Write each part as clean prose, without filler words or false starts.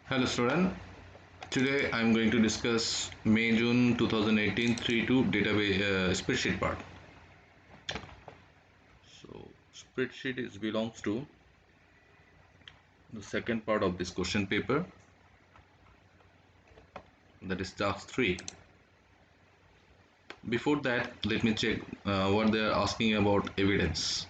Hello student, today I am going to discuss May-June 2018 3-2 database spreadsheet part. So spreadsheet belongs to the second part of this question paper, that is task 3. Before that, let me check what they are asking about evidence.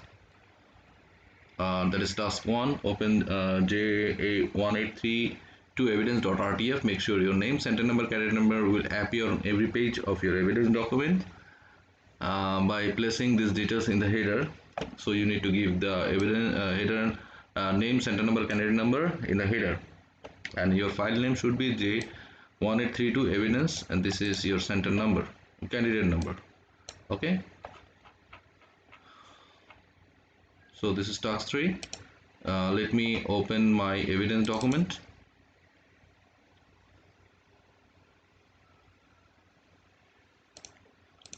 That is task 1. Open JA183 to evidence.rtf. Make sure your name, center number, candidate number will appear on every page of your evidence document by placing these details in the header. So you need to give the evidence header name, center number, candidate number in the header, and your file name should be J1832 evidence, and this is your center number, candidate number. Okay, so this is task 3. Let me open my evidence document.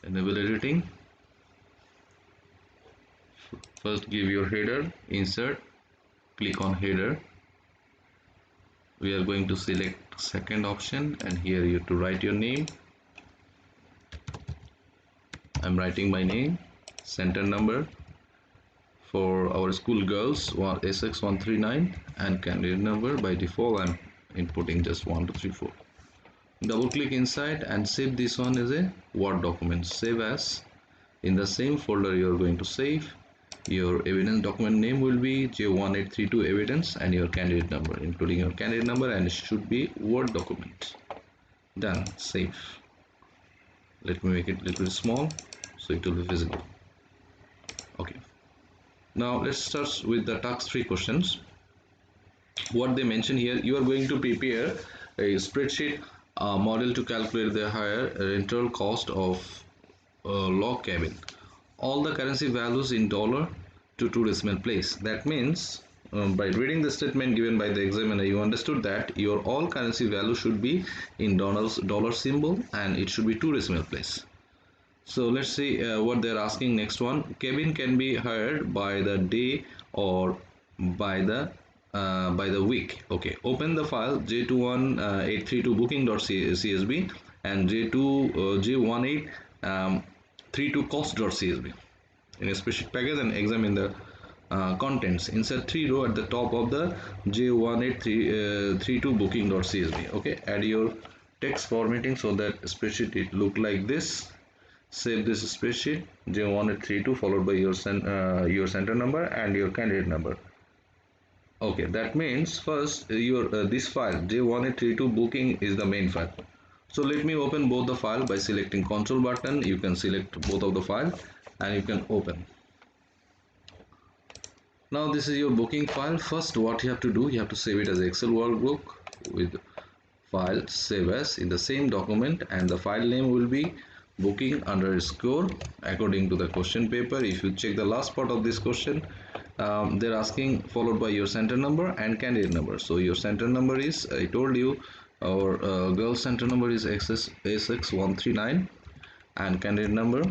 Enable editing. First give your header, insert, click on header. We are going to select second option, and here you have to write your name. I'm writing my name, center number for our school girls SX139, and candidate number. By default I'm inputting just 1234. Double click inside and save this one as a Word document. Save as. In the same folder you are going to save. Your evidence document name will be J1832 evidence, and your candidate number, including your candidate number, and it should be Word document. Done. Save. Let me make it a little bit small so it will be visible. Okay, now let's start with the task 3 questions. What they mention here: you are going to prepare a spreadsheet model to calculate the higher rental cost of log cabin. All the currency values in dollar to 2 decimal place. That means by reading the statement given by the examiner, you understood that your all currency value should be in dollar symbol, and it should be 2 decimal place. So let's see what they're asking. Next one: cabin can be hired by the day or by the week. Okay, open the file J21832 booking.csv and J1832 cost.csv in a spreadsheet package, and examine the contents. Insert 3 row at the top of the J1832 booking.csv. Okay, add your text formatting so that spreadsheet it look like this. Save this spreadsheet J1832 followed by your center number and your candidate number. Okay, that means first your this file J1832 booking is the main file. So let me open both the file by selecting Control button. You can select both of the file and you can open. Now this is your booking file. First what you have to do, you have to save it as Excel workbook with file save as in the same document, and the file name will be booking underscore according to the question paper. If you check the last part of this question, they're asking followed by your center number and candidate number. So your center number is, I told you, our girl center number is SX139, and candidate number,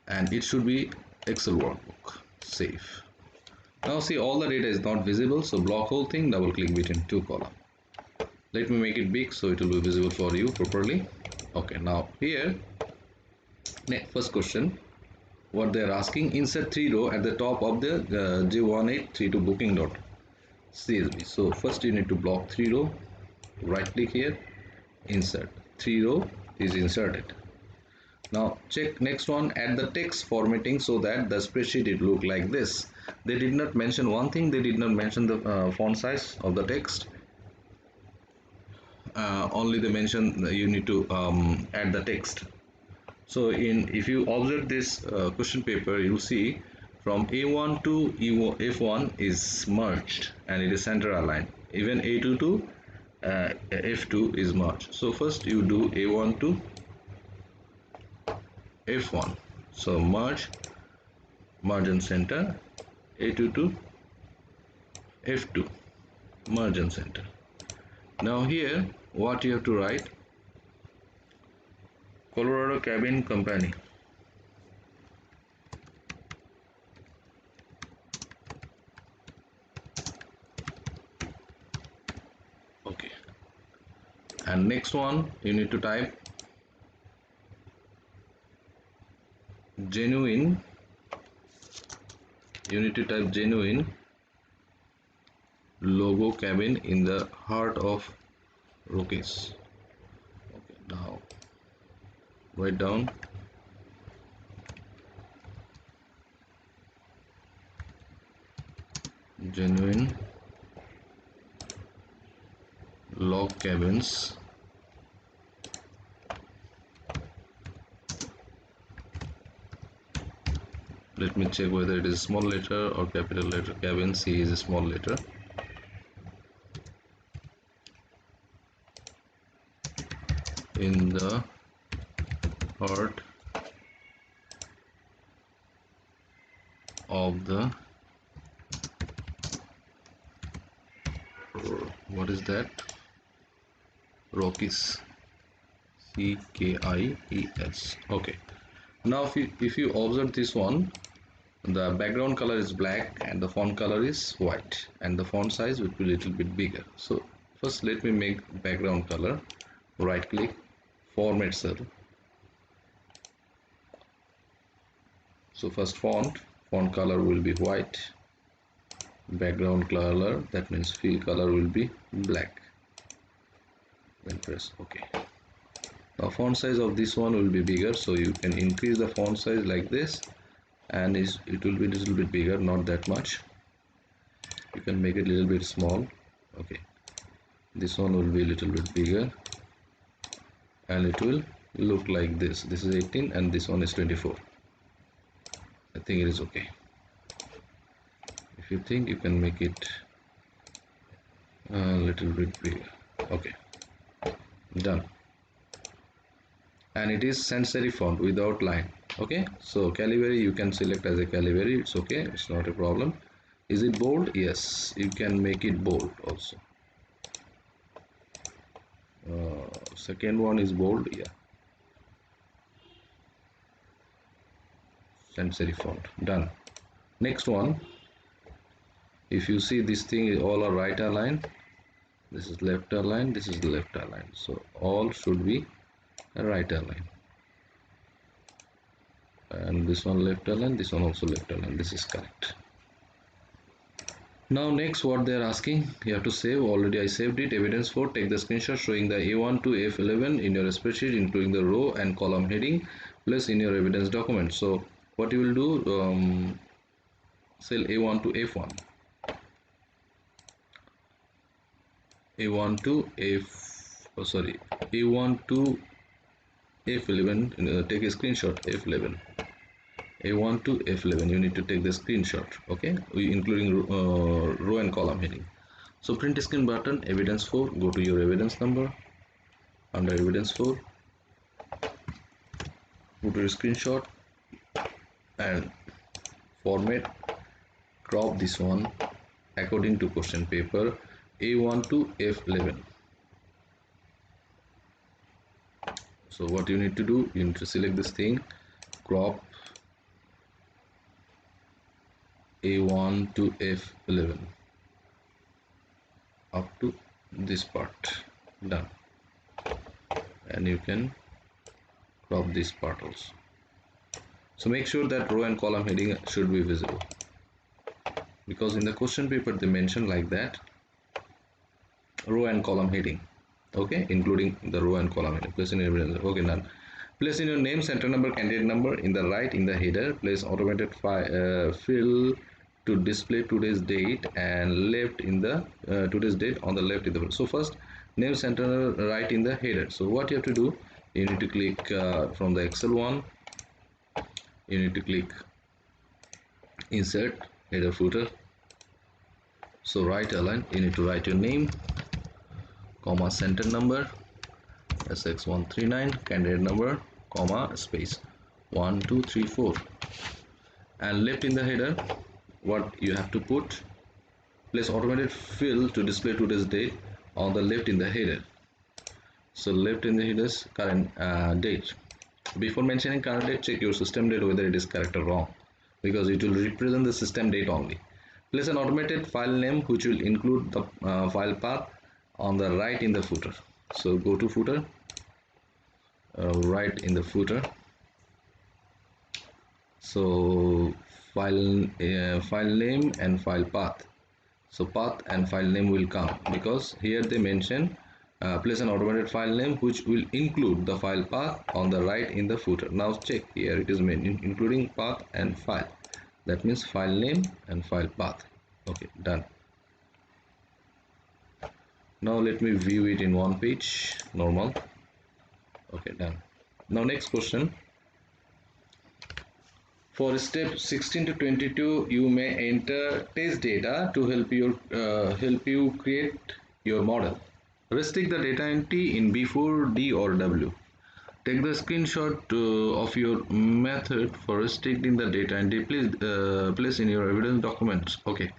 and it should be Excel workbook. Save. Now see, all the data is not visible, so block whole thing, double click between two columns. Let me make it big so it will be visible for you properly. Okay, now here first question, what they are asking: insert 3 row at the top of the J1832 booking.csv. So first you need to block 3 row, right click here, insert 3 row is inserted. Now check next one, add the text formatting so that the spreadsheet it look like this. They did not mention one thing, they did not mention the font size of the text. Only they mention you need to add the text. So if you observe this question paper, you will see from A1 to F1 is merged and it is center aligned. Even A2 to F2 is merged. So first you do A1 to F1. So merge and center. A2 to F2, merge and center. Now here what you have to write: Colorado Cabin Company. And next one, you need to type genuine. You need to type genuine logo cabin in the heart of Rockies. Okay, now write down genuine log cabins let me check whether it is small letter or capital letter. Cabin C is a small letter. In the heart of the what is that? Rockies. CKIES. Okay. Now if you observe this one, the background color is black and the font color is white and the font size will be a little bit bigger. So first let me make background color. Right click, format cell. So first font color will be white, background color, that means fill color will be black. Then press OK. Now font size of this one will be bigger, so you can increase the font size like this, and it will be a little bit bigger, not that much. You can make it a little bit small. Okay, this one will be a little bit bigger, and it will look like this. This is 18 and this one is 24. I think it is okay. If you think, you can make it a little bit bigger. Okay, done. And it is sans serif font without line. Okay, so Calibri you can select as a Calibri. It's okay, it's not a problem. Is it bold? Yes, you can make it bold also. Second one is bold. Yeah, sans serif font. Done. Next one, if you see this thing is all are right align, this is left align, this is left align, so all should be right align, and this one left align, this one also left align. This is correct. Now next what they are asking, you have to save. Already I saved it. Evidence 4, take the screenshot showing the A1 to F11 in your spreadsheet including the row and column heading, place in your evidence document. So what you will do, cell A1 to F1, A1 to A1 to F11, take a screenshot. F11, A1 to F11, you need to take the screenshot, okay, including row and column heading. So print screen button, evidence 4, go to your evidence number, under evidence 4, go to your screenshot and format, crop this one according to question paper, A1 to F11. So what you need to do, you need to select this thing, crop A1 to F11 up to this part. Done. And you can crop this part also. So make sure that row and column heading should be visible, because in the question paper they mention like that, row and column heading, okay, including the row and column heading. Place in your evidence. Okay, done. Place in your name, center number, candidate number in the right in the header. Place automated fill to display today's date and left in the today's date on the left in the. So first name, center, right in the header. So what you have to do, you need to click from the Excel one, you need to click insert header footer. So right align, you need to write your name, comma, center number SX139, candidate number, comma, space 1234, and left in the header what you have to put, place automated fill to display today's date on the left in the header. So left in the header's current date. Before mentioning current date, check your system date whether it is correct or wrong, because it will represent the system date only. Place an automated file name which will include the file path on the right in the footer. So go to footer, right in the footer. So file name and file path. So path and file name will come because here they mention place an automated file name which will include the file path on the right in the footer. Now check here, it is including path and file. That means file name and file path. Okay, done. Now let me view it in one page, normal. Okay, done. Now next question. For step 16 to 22, you may enter test data to help you create your model. Restrict the data entry in B4, D or W. Take the screenshot of your method for restricting the data entry. Please place in your evidence documents. Okay,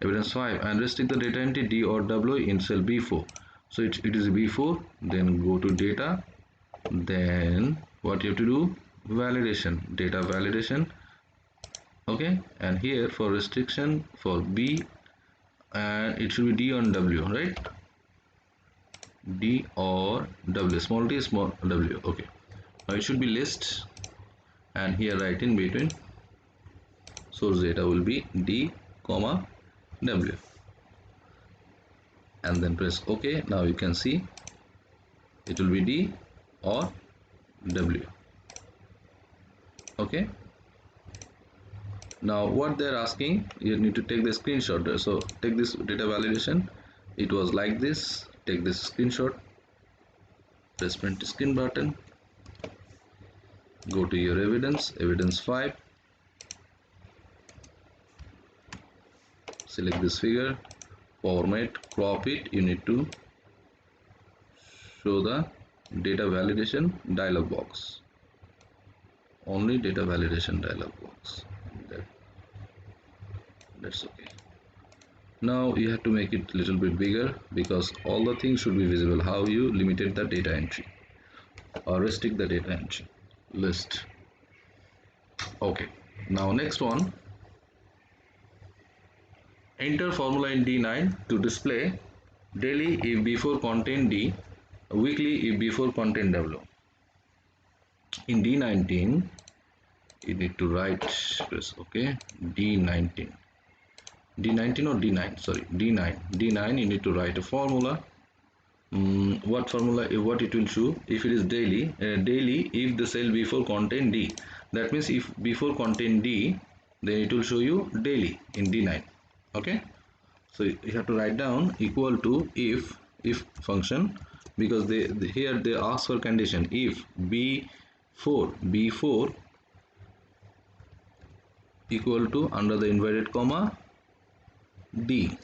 evidence 5, and restrict the data entry D or W in cell B4. So it is B4. Then go to data. Then what you have to do? Validation, data validation. Okay, and here for restriction for B, and it should be D on W, right? D or W, small d small w. Okay, now it should be list, and here right in between source data will be D comma W, and then press OK. Now you can see it will be D or W. Okay, now what they're asking, you need to take the screenshot. So take this data validation, it was like this. Take this screenshot, press print screen button, go to your evidence 5, select this figure, format, crop it. You need to show the data validation dialog box, only data validation dialog box. That's okay. Now you have to make it a little bit bigger because all the things should be visible. How you limited the data entry or restrict the data entry list. Okay, now next one, enter formula in D9 to display daily if B4 contain D, weekly if B4 contain W. In D19 you need to write, press OK, D19 or D9, sorry, D9 you need to write a formula. What formula, what it will show? If it is daily, daily if the cell B4 contain D, that means if B4 contain D, then it will show you daily in D9. Okay, so you have to write down equal to if function, because here they ask for condition. If B4 equal to under the inverted comma D,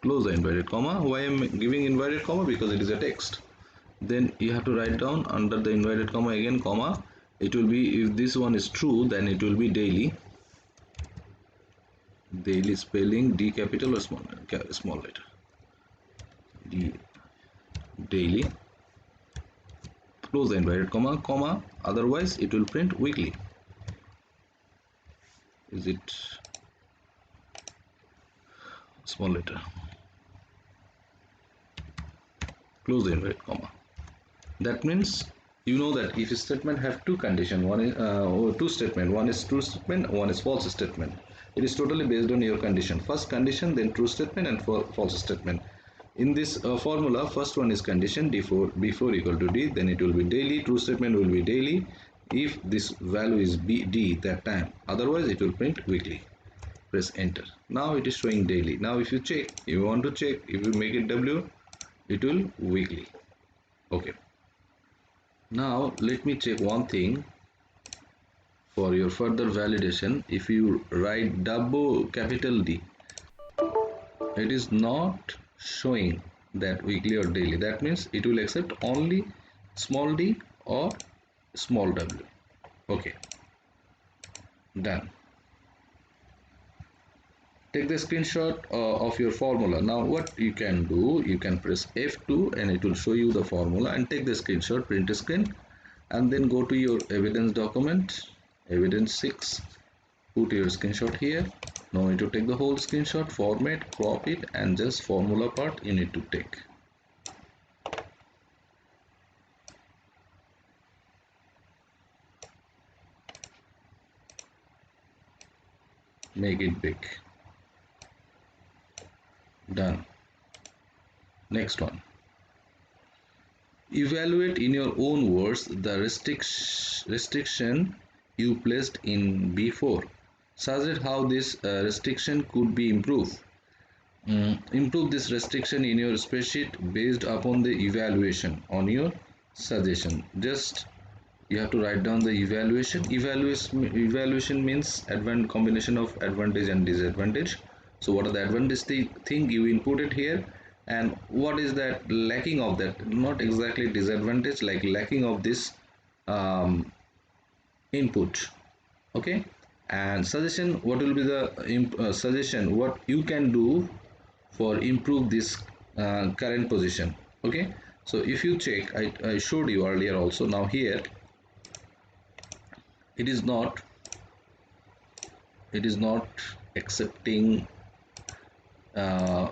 close the inverted comma. Why I am giving inverted comma? Because it is a text. Then you have to write down under the inverted comma again comma. It will be, if this one is true, then it will be daily spelling D capital or small letter, D, daily, close the inverted comma, otherwise it will print weekly. Is it small letter, close the inverted comma. That means you know that if a statement have two condition, one is two statement, one is true statement, one is false statement. It is totally based on your condition. First condition, then true statement and false statement. In this formula, first one is condition B4 equal to D, then it will be daily. True statement will be daily if this value is D that time, otherwise it will print weekly. Press enter. Now it is showing daily. Now if you check, if you want to check, if you make it W, it will weekly. Okay, now let me check one thing for your further validation. If you write double capital D, it is not showing that weekly or daily. That means it will accept only small d or small w. Okay, done. Take the screenshot of your formula. Now what you can do, you can press F2 and it will show you the formula, and take the screenshot, print screen, and then go to your evidence document, evidence 6, put your screenshot here. Now you need to take the whole screenshot, format, crop it, and just formula part you need to take. make it big. Done. Next one. Evaluate in your own words the restriction you placed in B4. Suggest how this restriction could be improved. Improve this restriction in your spreadsheet based upon the evaluation on your suggestion. Just you have to write down the evaluation means combination of advantage and disadvantage. So what are the advantage thing you input it here, and what is that lacking of that, not exactly disadvantage, like lacking of this um, input. Okay, and suggestion, what will be the suggestion what you can do for improve this current position. Okay, so if you check, I showed you earlier also. Now here it is not accepting,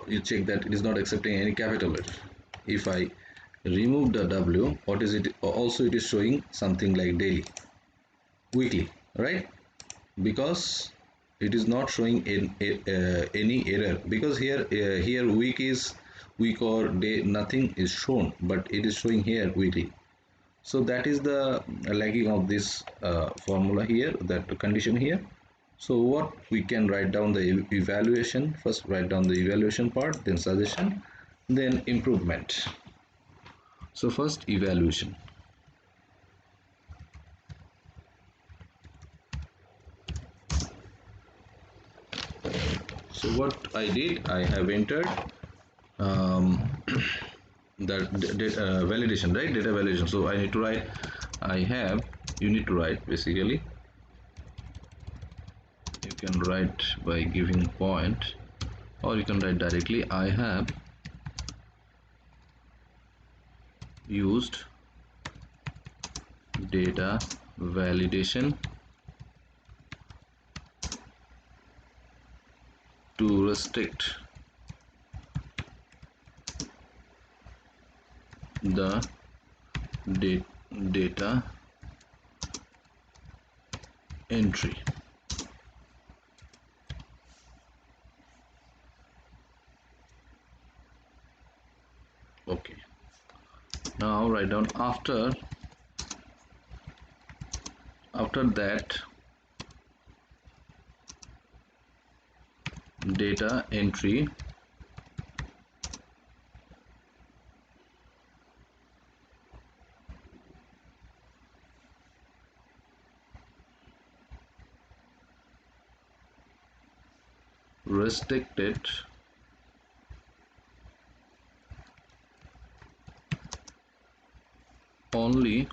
you check that it is not accepting any capital letter. If I remove the W, what is it, also it is showing something like daily, weekly, right? Because it is not showing any error, because here week or day, nothing is shown, but it is showing here weekly. So that is the lagging of this formula here, that condition here. So what we can write down the evaluation, first write down the evaluation part, then suggestion, then improvement. So first evaluation. So what I did, I have entered the validation, right? Data validation. So I need to write, you need to write basically, you can write by giving point, or you can write directly, I have used data validation to restrict the data entry. Okay, now write down after that data entry restricted only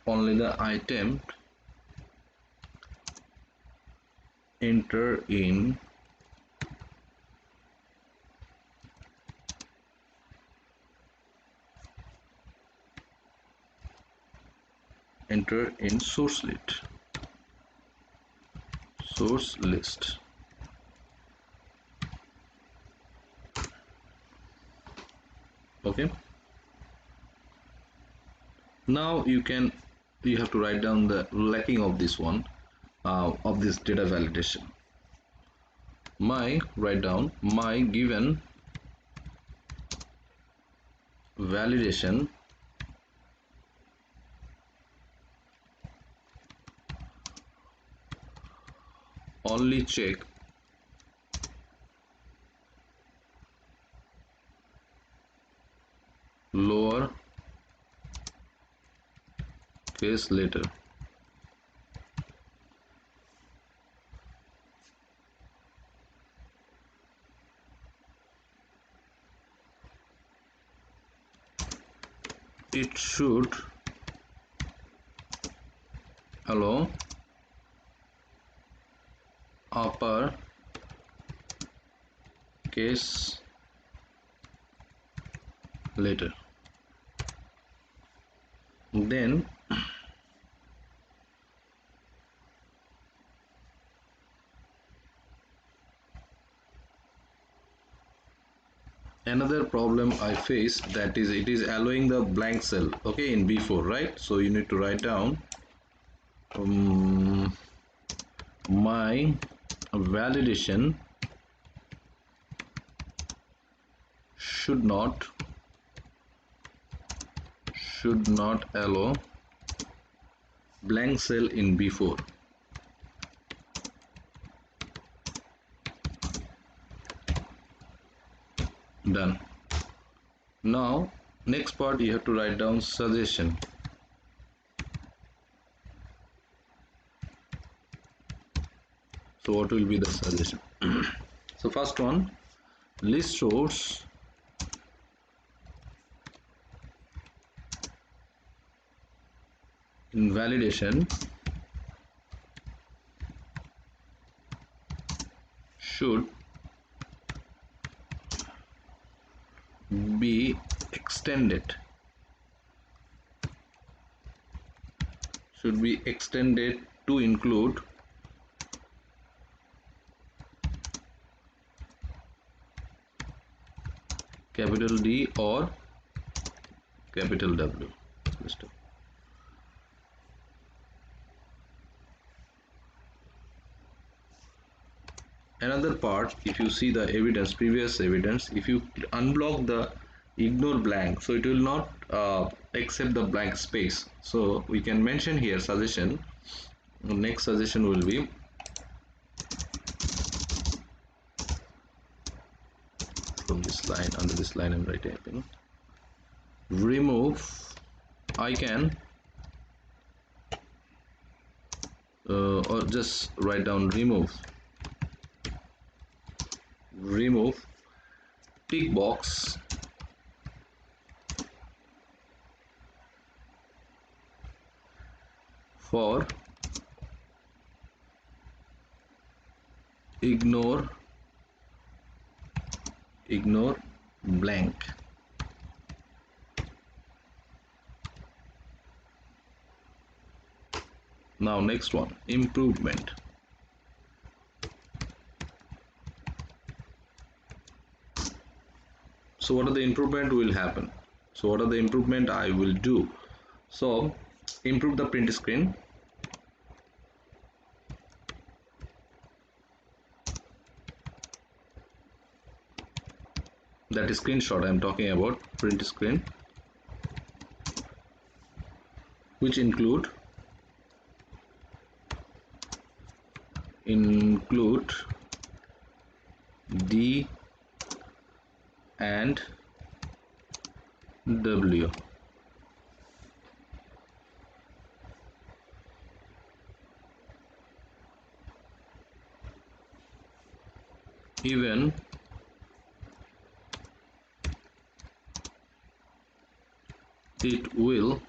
the item enter in source list. Okay, now you have to write down the lacking of this one, of this data validation. Write down my given validation only check lower case letter. It should allow upper case letter. Then another problem I face, that is it is allowing the blank cell, okay, in B4, right? So you need to write down um, my validation should not allow blank cell in B4. Done. Now next part you have to write down suggestion. So what will be the suggestion? So first one, list source in validation should be extended to include capital D or capital W. Another part, if you see the evidence, previous evidence, if you unblock the ignore blank, so it will not accept the blank space. So we can mention here suggestion. Next suggestion will be from this line, under this line I'm typing, remove, I can or just write down remove tick box for ignore blank. Now next one, improvement. So what are the improvement will happen? So what are the improvement I will do? So improve the print screen. That is screenshot I'm talking about, print screen, which include D and W. Even it will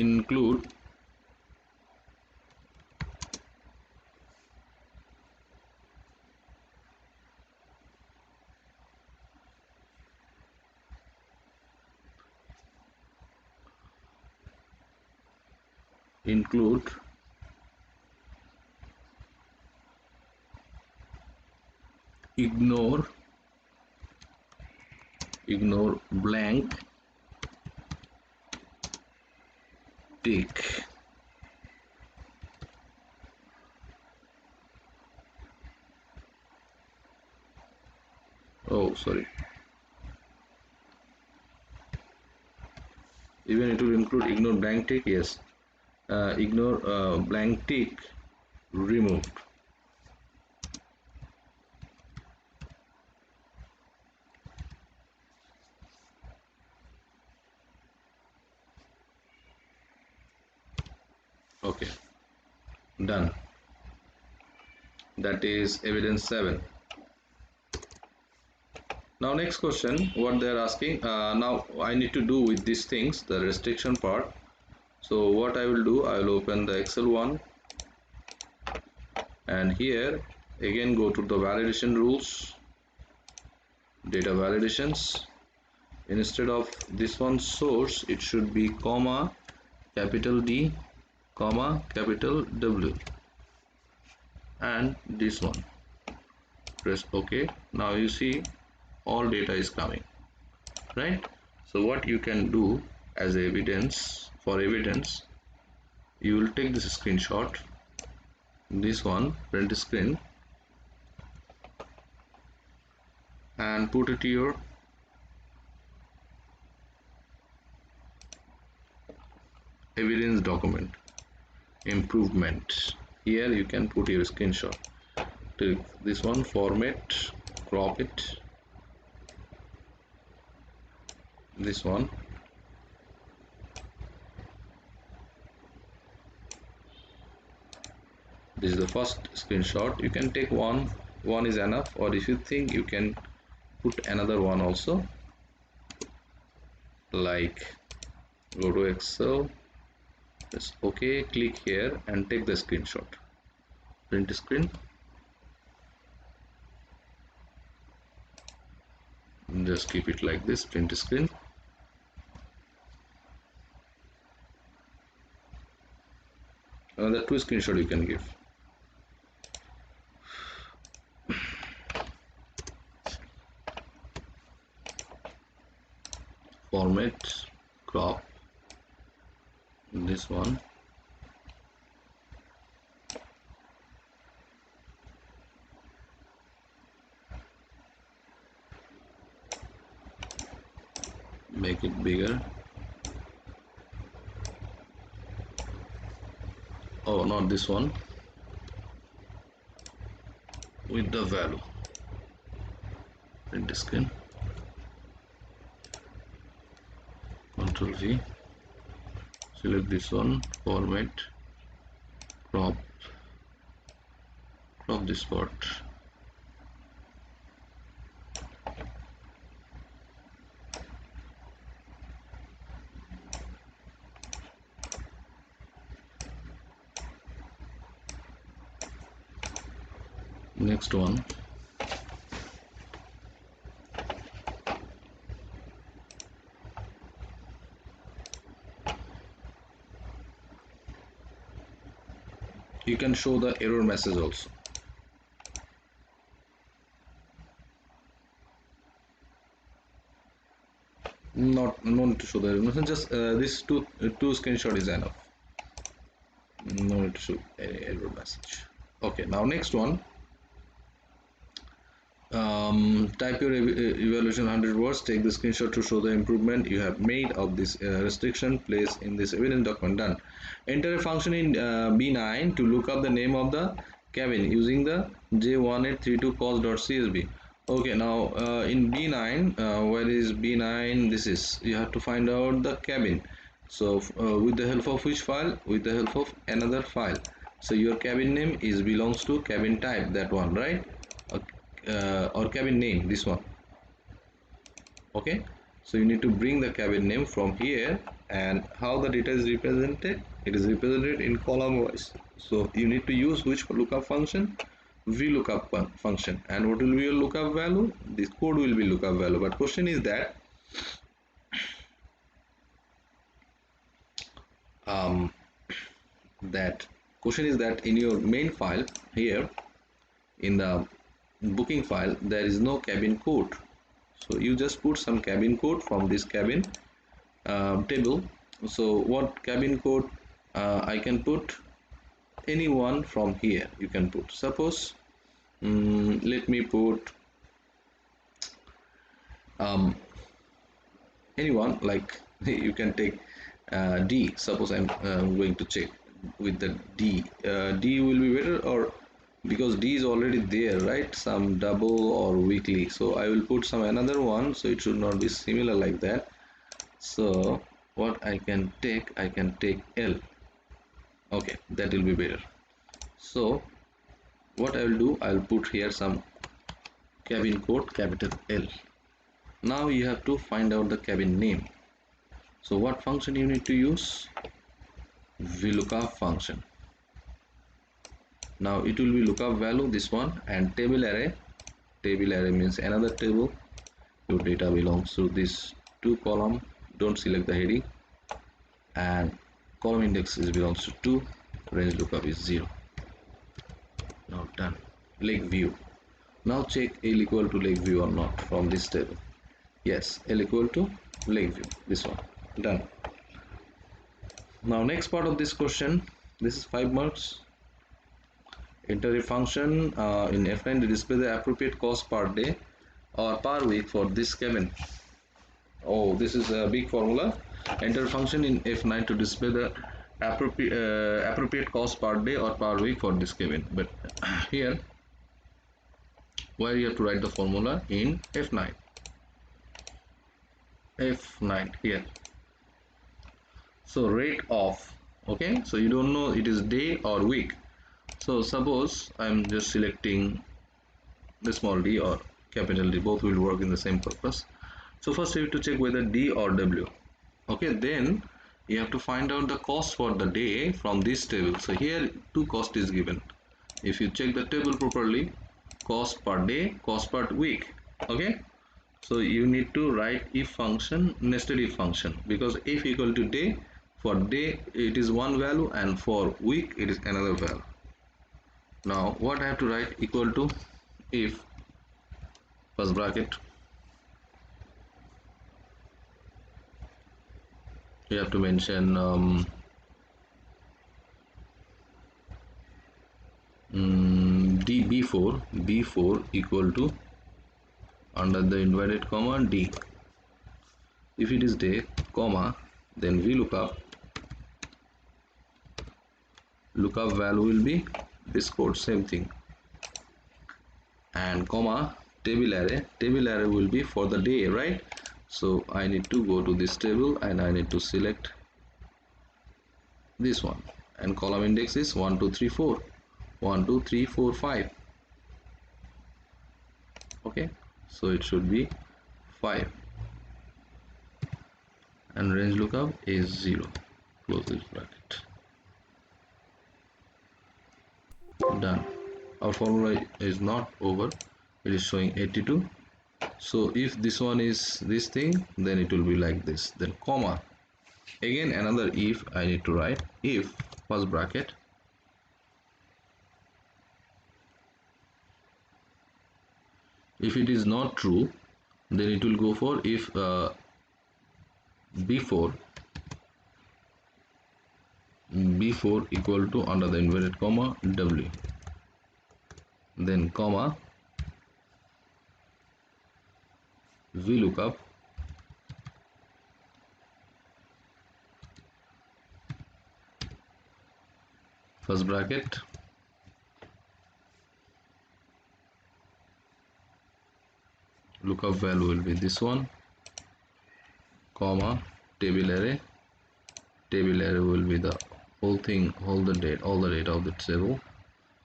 include ignore blank tick. Oh, sorry. Even it will include ignore blank tick. Yes. Ignore blank tick removed. Okay, done. That is evidence 7. Now next question, what they are asking, now I need to do with these things, the restriction part. So what I will do, I will open the Excel one, and here again go to the validation rules, data validations. Instead of this one source, it should be comma capital D comma capital W, and this one. Press OK. Now you see all data is coming, right? So what you can do as evidence, for evidence, you will take this screenshot, this one, print screen, and put it to your evidence document, improvement. Here you can put your screenshot. Take this one, format, crop it, this one, this is the first screenshot. You can take one is enough, or if you think you can put another one also, like go to Excel, press OK, click here and take the screenshot, print screen, just keep it like this, print screen. Another two screenshot you can give. Format, crop, this one, make it bigger. Oh, not this one, with the value, print screen, Ctrl V, select this one, format, crop this part, next one, you can show the error message also. No need to show the error message, just this two screenshot is enough, no need to show any error message. Okay, now next one, type your evaluation 100 words, take the screenshot to show the improvement you have made of this restriction, place in this evidence document. Done. Enter a function in B9 to look up the name of the cabin using the j1832 cost.csv. Okay, now in B9, where is B9? This is, you have to find out the cabin. So with the help of which file? With the help of another file. So your cabin name is belongs to cabin type, that one, right? Or cabin name, this one. Okay, so you need to bring the cabin name from here, and how the data is represented? It is represented in column wise. So you need to use which lookup function? VLOOKUP function. And what will be your lookup value? This code will be lookup value. But question is that in your main file here, in the booking file, there is no cabin code. So you just put some cabin code from this cabin table. So what cabin code I can put? Any one from here you can put. Suppose let me put anyone, like you can take D. Suppose I'm going to check with the D. D will be better, or because D is already there, right? Some double or weekly. So I will put some another one, so it should not be similar like that. So what I can take L. Okay, that will be better. So what I will do, I will put here some cabin code, capital L. Now you have to find out the cabin name. So what function you need to use? VLOOKUP function. Now it will be lookup value, this one, and table array. Table array means another table. Your data belongs to this two column. Don't select the heading, and column index is belongs to 2. Range lookup is 0. Now done. Lake view. Now check L equal to lake view or not from this table. Yes, L equal to Lakeview. This one. Done. Now next part of this question. This is 5 marks. Enter a function in F9 to display the appropriate cost per day or per week for this cabin. Oh, this is a big formula. Enter a function in F9 to display the appropriate cost per day or per week for this cabin. But here, where you have to write the formula in F9. F9 here. So rate of, okay, so you don't know it is day or week. So suppose I'm just selecting the small d or capital D, both will work in the same purpose. So first you have to check whether D or W. Okay, then you have to find out the cost for the day from this table. So here two cost is given. If you check the table properly, cost per day, cost per week. Okay, so you need to write if function, nested if function, because if equal to day, for day it is one value and for week it is another value. Now what I have to write, equal to if first bracket, you have to mention d b4 equal to under the inverted comma d. If it is day, comma, then lookup value will be this code, same thing, and comma table array will be for the day, right? So I need to go to this table and I need to select this one, and column index is 1 2 3 4 1 2 3 4 5. Okay, so it should be 5, and range lookup is 0. Close this bracket. Done. Our formula is not over, it is showing 82. So if this one is this thing, then it will be like this, then comma, again another if I need to write, if first bracket, if it is not true, then it will go for if before equal to under the inverted comma w, then comma vlookup first bracket, lookup value will be this one, comma table array will be the whole thing, all the date of the table.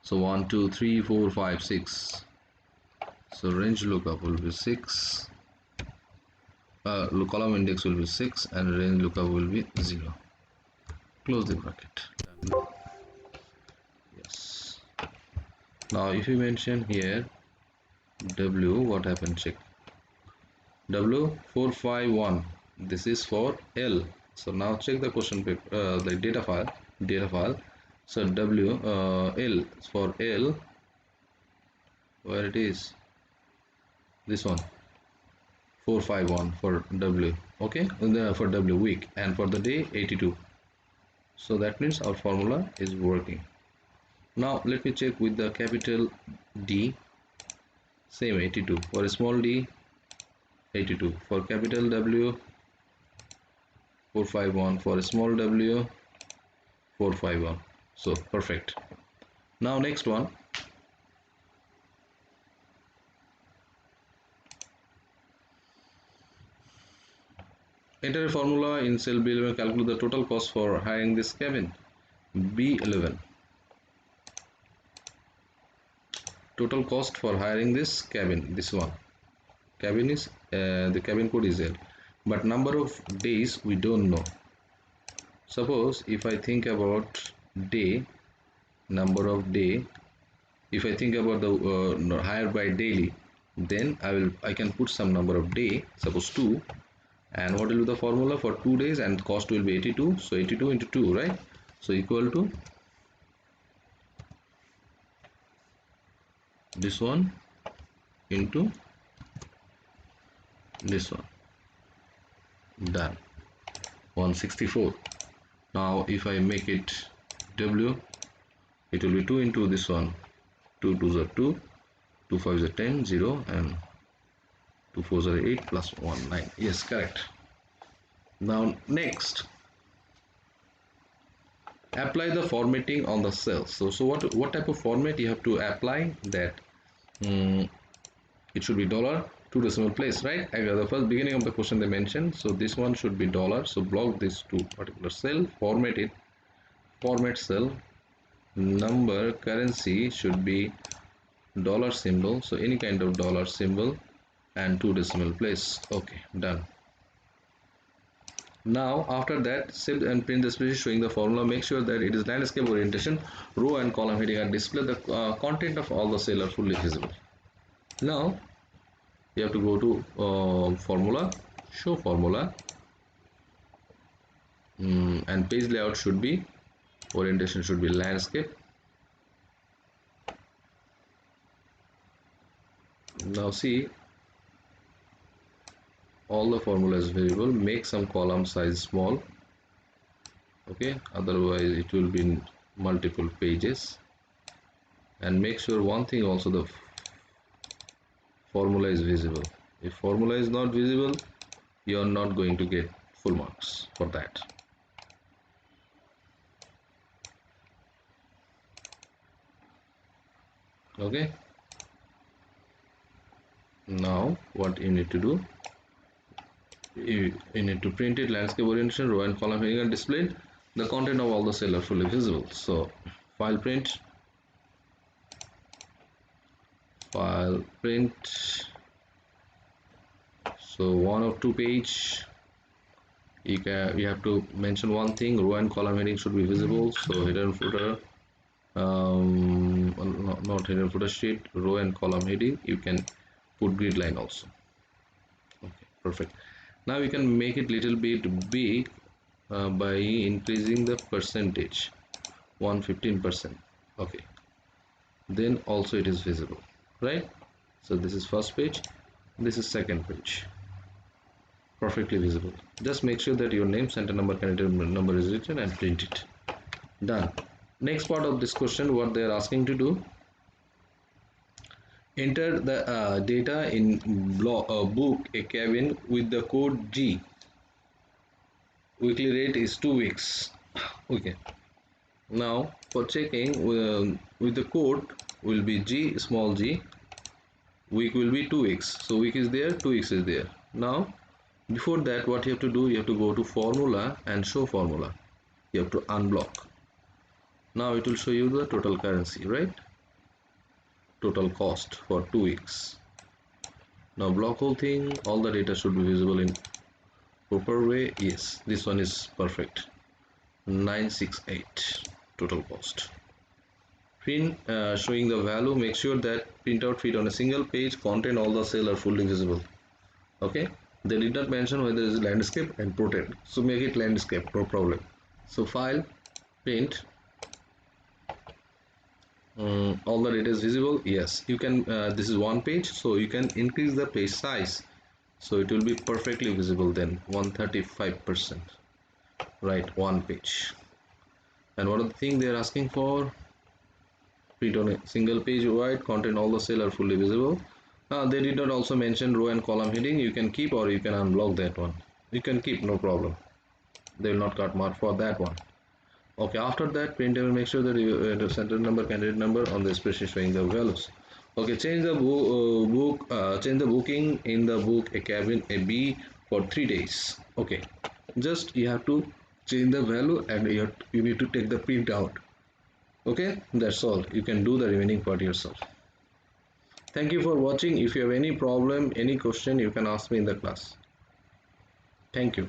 So 1 2 3 4 5 6. So range lookup will be 6, column index will be 6, and range lookup will be 0. Close the bracket. Yes. Now if you mention here w, what happened, check w451, this is for L. So now check the question paper, the data file. So w L for L, where it is, this one 451 for W. Okay, and for W week, and for the day 82. So that means our formula is working. Now let me check with the capital D. Same 82 for a small d, 82 for capital W, 451 for a small w, 451. So perfect. Now next one, enter a formula in cell B11, calculate the total cost for hiring this cabin. B11, total cost for hiring this cabin, this one, cabin is the cabin code is L, but number of days we don't know. Suppose if I think about day, number of day, if I think about the hire by daily, then I can put some number of day, suppose 2, and what will be the formula for 2 days, and cost will be 82. So 82 into 2, right? So equal to this one into this one. Done. 164. Now if I make it W, it will be 2 into this one. 2 2s are 2, 2 5s are 10, 0, and 2 4s are 8 plus 1 9. Yes, correct. Now next, apply the formatting on the cells. So what type of format you have to apply? That it should be dollar, two decimal place, right? The first beginning of the question they mentioned, so this one should be dollar. So block this to particular cell, format it, format cell, number, currency should be dollar symbol, so any kind of dollar symbol, and two decimal place. Okay, done. Now after that, save and print the spreadsheet showing the formula. Make sure that it is landscape orientation, row and column heading are displayed, the content of all the cell are fully visible. Now you have to go to formula, show formula, and page layout should be, orientation should be landscape. Now see, all the formula is visible. Make some column size small, okay, otherwise it will be in multiple pages. And make sure one thing also, the formula is visible. If formula is not visible, you are not going to get full marks for that. Okay, now what you need to do, you need to print it, landscape orientation, row and column heading are displayed, the content of all the cell are fully visible. So file print, file print, so one of two page, you have to mention one thing, row and column heading should be visible. So header and footer, not header and footer sheet, row and column heading, you can put grid line also. Okay, perfect. Now we can make it little bit big by increasing the percentage 115%. Okay, then also it is visible, right? So this is first page, this is second page, perfectly visible. Just make sure that your name, center number, candidate number is written and print it. Done. Next part of this question, what they are asking to do, enter the data in book a cabin with the code G. Weekly rate is 2 weeks. Okay, now for checking with the code will be G, small g, week will be 2 weeks, so week is there, 2 weeks is there. Now before that, what you have to do, you have to go to formula and show formula, you have to unblock. Now it will show you the total currency, right? Total cost for 2 weeks. Now block whole thing, all the data should be visible in proper way. Yes, this one is perfect. 968 total cost. Print showing the value, make sure that printout fit on a single page, content all the cell are fully visible. Okay, they did not mention whether it is landscape and protect, so make it landscape, no problem. So file, print, all the data is visible. Yes, you can this is one page, so you can increase the page size, so it will be perfectly visible then, 135%, right? One page. And what are the thing they are asking for? Print on a single page wide, content all the cell are fully visible. They did not also mention row and column heading, you can keep or you can unblock that one. You can keep, no problem, they will not cut mark for that one. Okay, after that, print will make sure that you the center number, candidate number on the spreadsheet showing the values. Okay, change the change the booking in the book a cabin a B for 3 days. Okay, just you have to change the value and you need to take the print out. Okay, that's all. You can do the remaining part yourself. Thank you for watching. If you have any problem, any question, you can ask me in the class. Thank you.